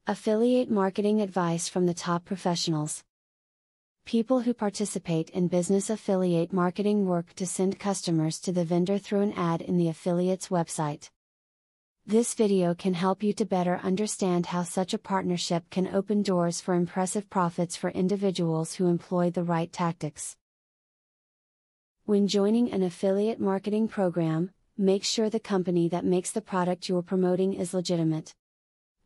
Affiliate marketing advice from the top professionals. People who participate in business affiliate marketing work to send customers to the vendor through an ad in the affiliate's website. This video can help you to better understand how such a partnership can open doors for impressive profits for individuals who employ the right tactics. When joining an affiliate marketing program, make sure the company that makes the product you're promoting is legitimate.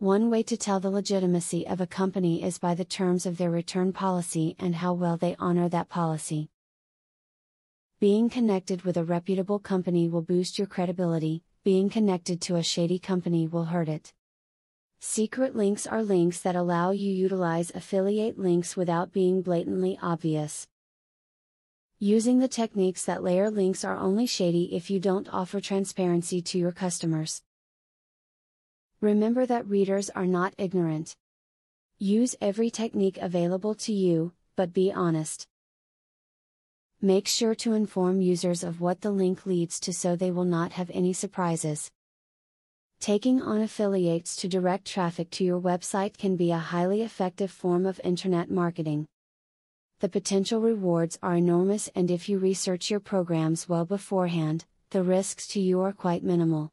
One way to tell the legitimacy of a company is by the terms of their return policy and how well they honor that policy. Being connected with a reputable company will boost your credibility, being connected to a shady company will hurt it. Secret links are links that allow you to utilize affiliate links without being blatantly obvious. Using the techniques that layer links are only shady if you don't offer transparency to your customers. Remember that readers are not ignorant. Use every technique available to you, but be honest. Make sure to inform users of what the link leads to so they will not have any surprises. Taking on affiliates to direct traffic to your website can be a highly effective form of internet marketing. The potential rewards are enormous, and if you research your programs well beforehand, the risks to you are quite minimal.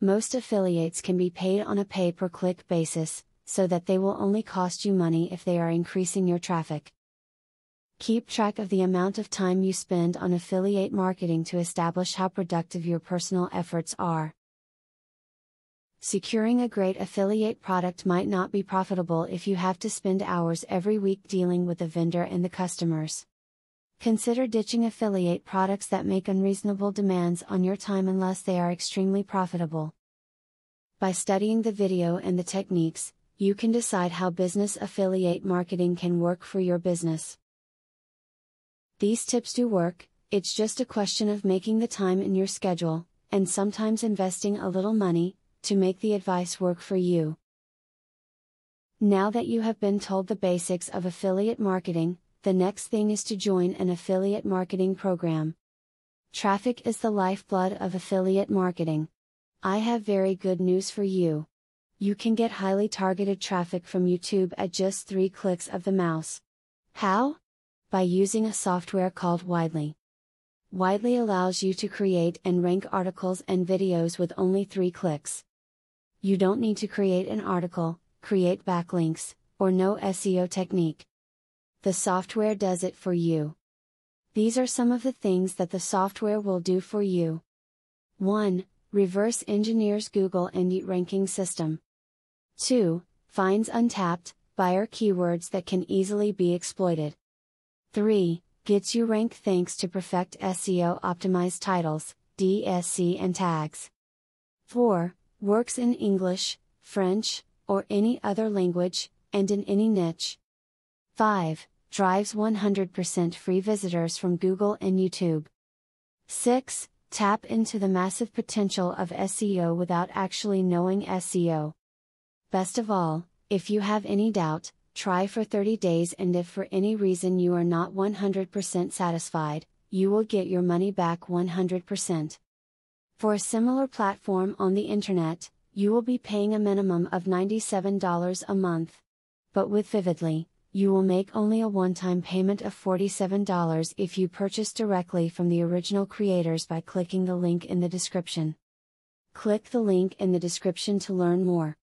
Most affiliates can be paid on a pay-per-click basis, so that they will only cost you money if they are increasing your traffic. Keep track of the amount of time you spend on affiliate marketing to establish how productive your personal efforts are. Securing a great affiliate product might not be profitable if you have to spend hours every week dealing with the vendor and the customers. Consider ditching affiliate products that make unreasonable demands on your time unless they are extremely profitable. By studying the video and the techniques, you can decide how business affiliate marketing can work for your business. These tips do work, it's just a question of making the time in your schedule, and sometimes investing a little money, to make the advice work for you. Now that you have been told the basics of affiliate marketing, the next thing is to join an affiliate marketing program. Traffic is the lifeblood of affiliate marketing. I have very good news for you. You can get highly targeted traffic from YouTube at just 3 clicks of the mouse. How? By using a software called Widely. Widely allows you to create and rank articles and videos with only 3 clicks. You don't need to create an article, create backlinks, or no SEO technique. The software does it for you. These are some of the things that the software will do for you. 1. Reverse engineers Google and Yelp ranking system. 2. Finds untapped buyer keywords that can easily be exploited. 3. Gets you ranked thanks to perfect SEO optimized titles, DSC and tags. 4. Works in English, French, or any other language, and in any niche. 5. Drives 100% free visitors from Google and YouTube. 6. Tap into the massive potential of SEO without actually knowing SEO. Best of all, if you have any doubt, try for 30 days, and if for any reason you are not 100% satisfied, you will get your money back 100%. For a similar platform on the internet, you will be paying a minimum of $97 a month. But with Vividly, you will make only a one-time payment of $47 if you purchase directly from the original creators by clicking the link in the description. Click the link in the description to learn more.